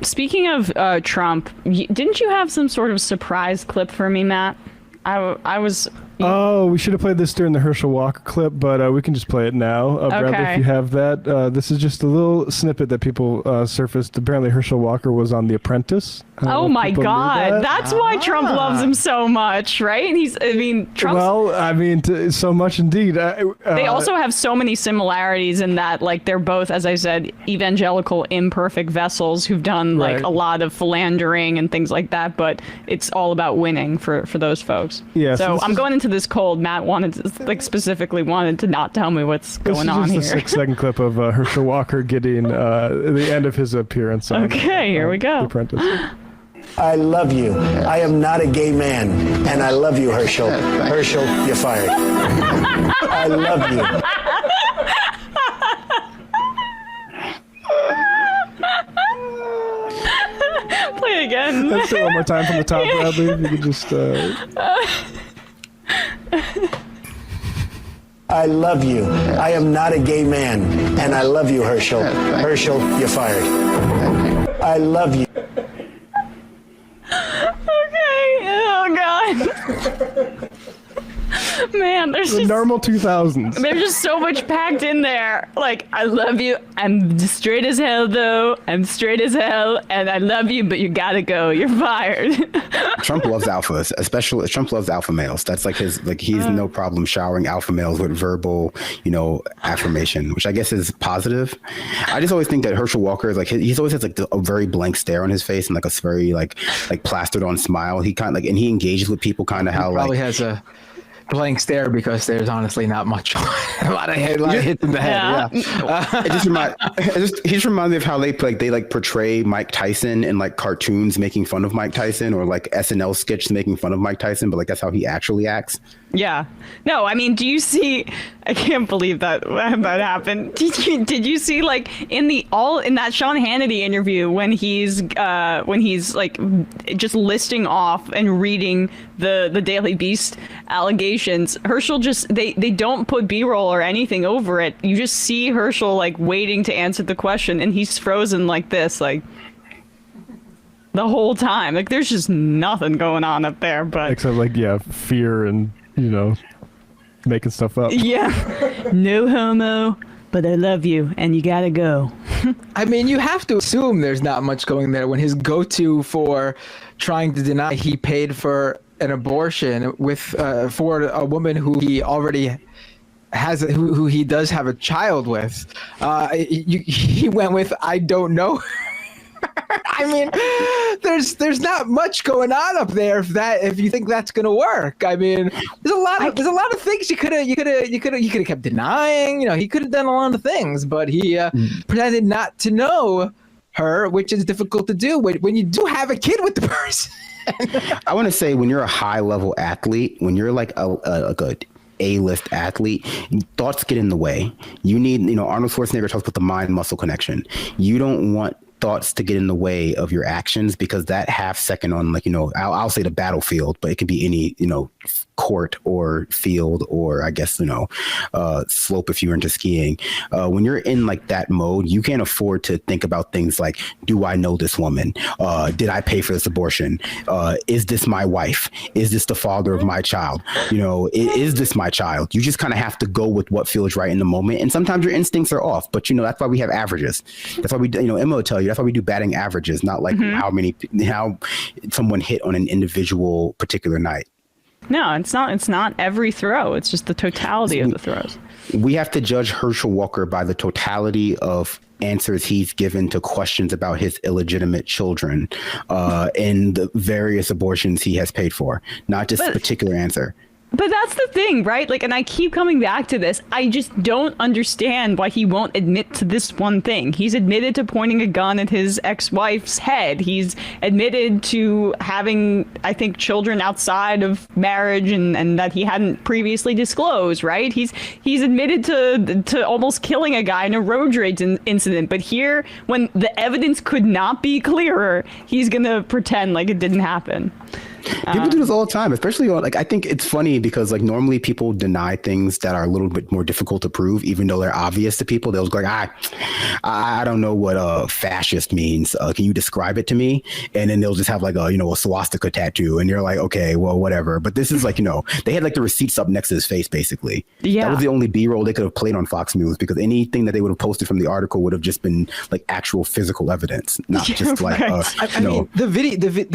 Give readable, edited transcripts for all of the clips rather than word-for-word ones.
Speaking of Trump, didn't you have some sort of surprise clip for me, Matt? I was. Oh, we should have played this during the Herschel Walker clip, but we can just play it now. Bradley, Okay. if you have that. This is just a little snippet that people surfaced. Apparently, Herschel Walker was on The Apprentice. Oh my God, that's why Trump loves him so much, right? Trump's. Well, so much indeed. They also have so many similarities in that, like, they're both, as I said, evangelical imperfect vessels who've done like a lot of philandering and things like that, but it's all about winning for those folks. Yeah, so I'm going into this cold. Matt specifically wanted to not tell me what's going on here. This is just a 6-second clip of Herschel Walker getting the end of his appearance on Okay, here we go. The Apprentice. I love you. I am not a gay man, and I love you, Herschel. Herschel, you're fired. I love you. Play it again. Let's do it one more time from the top, Bradley. If you could just. I love you. I am not a gay man, and I love you, Herschel. Herschel, you're fired. I love you. Okay. Oh God. Man, there's The just normal 2000s. there's just so much packed in there. Like, I love you. I'm straight as hell, though. I'm straight as hell, and I love you, but you gotta go. You're fired. Trump loves alphas, especially Trump loves alpha males. That's like he's no problem showering alpha males with verbal, affirmation, which I guess is positive. I just always think that Herschel Walker is like, he's always has like a very blank stare on his face and like a very like plastered on smile. He kind of and he engages with people kind of how probably has a blank stare because there's honestly not much. a lot of hits in the head. Yeah. He just reminds me of how they portray Mike Tyson in like cartoons making fun of Mike Tyson, or like SNL sketches making fun of Mike Tyson, but like that's how he actually acts. Yeah. No, I mean, do you see? I can't believe that happened. Did you see like in that Sean Hannity interview when he's like just listing off and reading the Daily Beast allegations? Herschel they don't put B-roll or anything over it. You just see Herschel like waiting to answer the question, and he's frozen like this, like the whole time. Like there's just nothing going on up there, but Except fear and making stuff up. yeah, no homo, but I love you, and you gotta go. I mean, you have to assume there's not much going there when his go-to for trying to deny he paid for an abortion with for a woman who he already has, who he does have a child with. He went with, I don't know. I mean, there's not much going on up there if you think that's gonna work. I mean, there's a lot of things you could have kept denying. He could have done a lot of things, but he pretended not to know her, which is difficult to do when you do have a kid with the person. I want to say, when you're a high level athlete, when you're like a A-list athlete, thoughts get in the way. You need, Arnold Schwarzenegger talks about the mind muscle connection. You don't want thoughts to get in the way of your actions, because that half second on I'll say the battlefield, but it could be any court or field, or I guess slope if you're into skiing. When you're in like that mode, you can't afford to think about things like, do I know this woman? Did I pay for this abortion? Is this my wife? Is this the father of my child? Is this my child? You just kind of have to go with what feels right in the moment, and sometimes your instincts are off, but that's why we have averages. That's why we Emma will tell you, that's why we do batting averages, not like how someone hit on an individual particular night. No, it's not every throw. It's just the totality of the throws. We have to judge Herschel Walker by the totality of answers he's given to questions about his illegitimate children and the various abortions he has paid for, not just a particular answer. But that's the thing, right? Like, and I keep coming back to this. I just don't understand why he won't admit to this one thing. He's admitted to pointing a gun at his ex-wife's head. He's admitted to having, I think, children outside of marriage and that he hadn't previously disclosed, right? He's admitted to almost killing a guy in a road rage incident. But here, when the evidence could not be clearer, he's going to pretend like it didn't happen. People do this all the time, especially on, like, I think it's funny because like normally people deny things that are a little bit more difficult to prove, even though they're obvious to people. They'll go like, I don't know what fascist means. Can you describe it to me? And then they'll just have like a swastika tattoo, and you're like, okay, well, whatever. But this is like, they had like the receipts up next to his face, basically. Yeah. That was the only B-roll they could have played on Fox News, because anything that they would have posted from the article would have just been like actual physical evidence, not just like I mean, the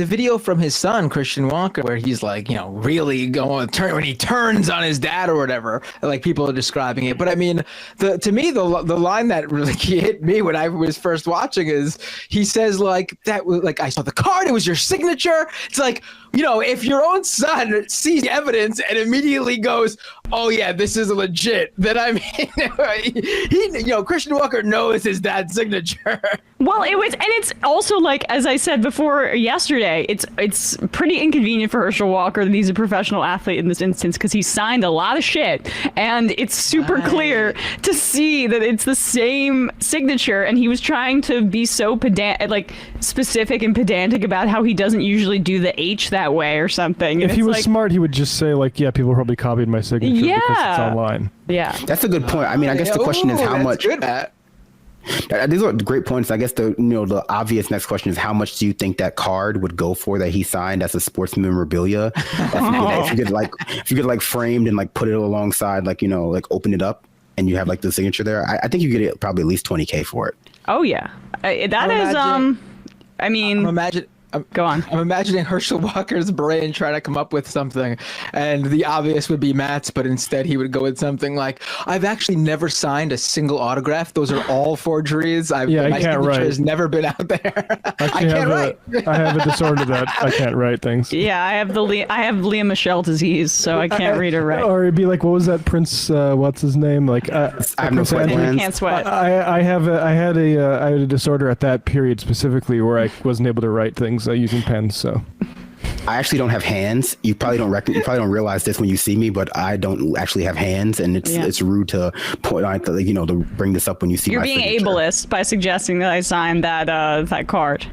video from his son Christian Walker, where he's like, really going when he turns on his dad or whatever, like people are describing it. But I mean, to me, the line that really hit me when I was first watching is he says like that, like, I saw the card, it was your signature. It's like, if your own son sees evidence and immediately goes, oh yeah, this is legit, then I mean, Christian Walker knows his dad's signature. Well, and it's also like, as I said before yesterday, it's pretty inconvenient for Herschel Walker that he's a professional athlete in this instance, because he signed a lot of shit, and it's super clear to see that it's the same signature, and he was trying to be so specific and pedantic about how he doesn't usually do the H that way or something. If he was smart, he would just say like, yeah, people probably copied my signature because it's online. Yeah. That's a good point. I mean, I guess the question is how much. These are great points. I guess the obvious next question is, how much do you think that card would go for that he signed as a sports memorabilia? If you could like framed and like put it alongside, like, like open it up and you have like the signature there. I think you get it probably at least $20,000 for it. Oh yeah, I mean, go on. I'm imagining Herschel Walker's brain trying to come up with something, and the obvious would be Matt's, but instead he would go with something like, I've actually never signed a single autograph. Those are all forgeries. My signature has never been out there. I can't write. I have a disorder that I can't write things. Yeah, I have Liam Michelle disease, so I can't read or write. Or it'd be like, what was that Prince? What's his name? Like, I have no sweat glands. Can't sweat. I had a disorder at that period specifically where I wasn't able to write things using pens. So I actually don't have hands. You probably don't realize this when you see me, but I don't actually have hands, and it's rude to point out, to bring this up when you see. You're my being signature. ableist by suggesting that I signed that card.